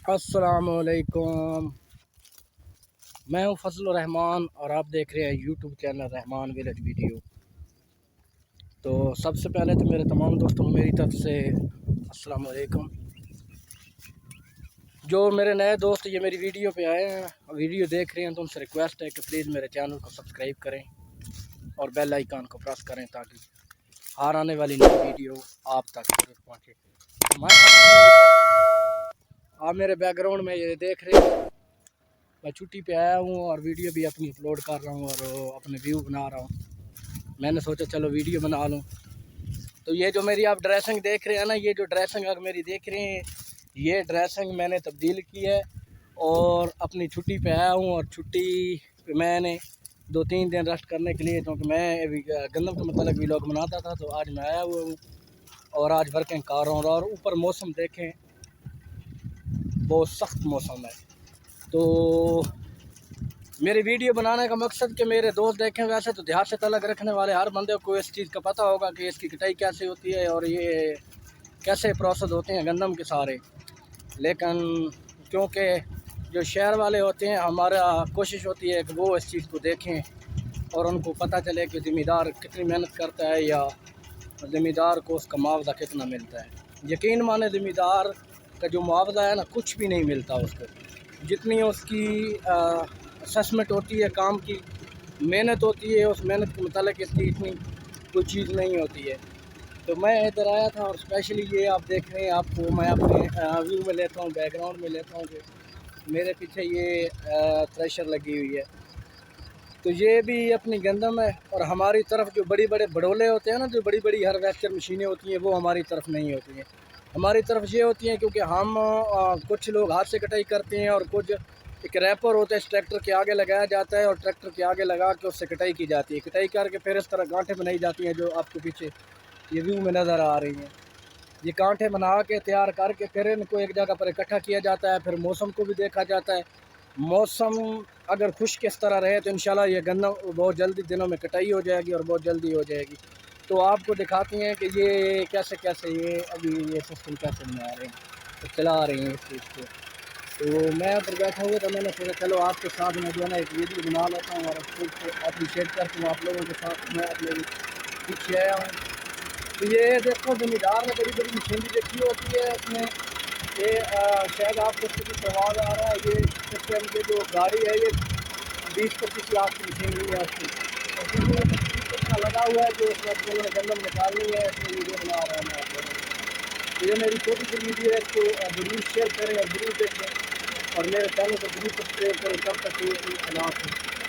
السلام علیکم، میں ہوں فضل الرحمان اور آپ دیکھ رہے ہیں یوٹیوب چینل رحمان ویلیج ویڈیو۔ تو سب سے پہلے تو میرے تمام دوستوں کو میری طرف سے السلام علیکم۔ جو میرے نئے دوست یہ میری ویڈیو پہ آئے ہیں، ویڈیو دیکھ رہے ہیں، تو ان سے ریکویسٹ ہے کہ پلیز میرے چینل کو سبسکرائب کریں اور بیل آئیکن کو پریس کریں تاکہ ہر آنے والی نئی ویڈیو آپ تک ضرور پہنچے۔ آپ میرے بیک گراؤنڈ میں یہ دیکھ رہے ہیں، میں چھٹی پہ آیا ہوں اور ویڈیو بھی اپنی اپلوڈ کر رہا ہوں اور اپنے ویو بنا رہا ہوں۔ میں نے سوچا چلو ویڈیو بنا لوں۔ تو یہ جو میری آپ ڈریسنگ دیکھ رہے ہیں نا، یہ جو ڈریسنگ آپ میری دیکھ رہے ہیں، یہ ڈریسنگ میں نے تبدیل کی ہے اور اپنی چھٹی پہ آیا ہوں۔ اور چھٹی پہ میں نے 2-3 دن ریسٹ کرنے کے لیے، کیونکہ میں گندم کے متعلق بھی لوگ بناتا تھا، تو آج میں آیا ہوا ہوں اور آج ورکنگ کر رہا ہوں۔ اور اوپر موسم دیکھیں، بہت سخت موسم ہے۔ تو میری ویڈیو بنانے کا مقصد کہ میرے دوست دیکھیں، ویسے تو دیہات سے تعلق رکھنے والے ہر بندے کو اس چیز کا پتہ ہوگا کہ اس کی کٹائی کیسے ہوتی ہے اور یہ کیسے پروسیس ہوتے ہیں گندم کے سارے، لیکن کیونکہ جو شہر والے ہوتے ہیں، ہمارا کوشش ہوتی ہے کہ وہ اس چیز کو دیکھیں اور ان کو پتہ چلے کہ ذمہ دار کتنی محنت کرتا ہے یا ذمہ دار کو اس کا معاوضہ کتنا ملتا ہے۔ یقین مانے ذمہ دار کا جو معاوضہ ہے نا، کچھ بھی نہیں ملتا اس کو، جتنی اس کی اسسمنٹ ہوتی ہے، کام کی محنت ہوتی ہے، اس محنت کے متعلق اس کی اتنی کوئی چیز نہیں ہوتی ہے۔ تو میں ادھر آیا تھا اور اسپیشلی یہ آپ دیکھ رہے ہیں، آپ کو میں اپنے ویو میں لیتا ہوں، بیک گراؤنڈ میں لیتا ہوں کہ میرے پیچھے یہ تھریشر لگی ہوئی ہے۔ تو یہ بھی اپنی گندم ہے اور ہماری طرف جو بڑی بڑے بڑولے ہوتے ہیں نا، جو بڑی بڑی ہارویسٹر مشینیں ہوتی ہیں، وہ ہماری طرف نہیں ہوتی ہیں۔ ہماری طرف یہ ہوتی ہیں کیونکہ ہم کچھ لوگ ہاتھ سے کٹائی کرتے ہیں اور کچھ ایک ریپر ہوتا ہے، اس ٹریکٹر کے آگے لگایا جاتا ہے اور ٹریکٹر کے آگے لگا کے اس سے کٹائی کی جاتی ہے۔ کٹائی کر کے پھر اس طرح گانٹھیں بنائی جاتی ہیں جو آپ کو پیچھے یہ ویو میں نظر آ رہی ہیں۔ یہ کانٹے بنا کے تیار کر کے پھر ان کو ایک جگہ پر اکٹھا کیا جاتا ہے، پھر موسم کو بھی دیکھا جاتا ہے۔ موسم اگر خشک اس طرح رہے تو انشاءاللہ یہ گندم بہت جلدی دنوں میں کٹائی ہو جائے گی اور بہت جلدی ہو جائے گی۔ تو آپ کو دکھاتے ہیں کہ یہ کیسے یہ ابھی یہ سسٹم کیسے بنا رہے ہیں، تو چلا رہے ہیں اس چیز کو۔ تو میں ادھر بیٹھا ہوا تھا، میں نے سوچا چلو آپ کے ساتھ میں جو ہے نا ایک ویڈیو بنا لیتا ہوں اور اس کو اپریشیٹ کرتا ہوں آپ لوگوں کے ساتھ۔ میں اپنے پیچھے آیا ہوں، تو یہ دیکھو ذمہ دار نے بڑی بڑی مشینری دیکھی ہوتی ہے اس میں۔ یہ شاید آپ کو کچھ آواز آ رہا ہے، یہ سسٹم کی جو گاڑی ہے یہ 20-25 لاکھ کی مشینری ہے اس کی، اتنا لگا ہوا ہے جو اس وقت انہوں نے گندم نکالنی ہے، اس میں ویڈیو بنا رہا ہوں میں آپ لوگوں کو۔ تو یہ میری چھوٹی سی ویڈیو ہے، اس کو ضرور شیئر کریں اور ضرور دیکھیں اور میرے چینل کو ضرور سبسکرائب کریں۔ تب تک یہ حالات ہیں۔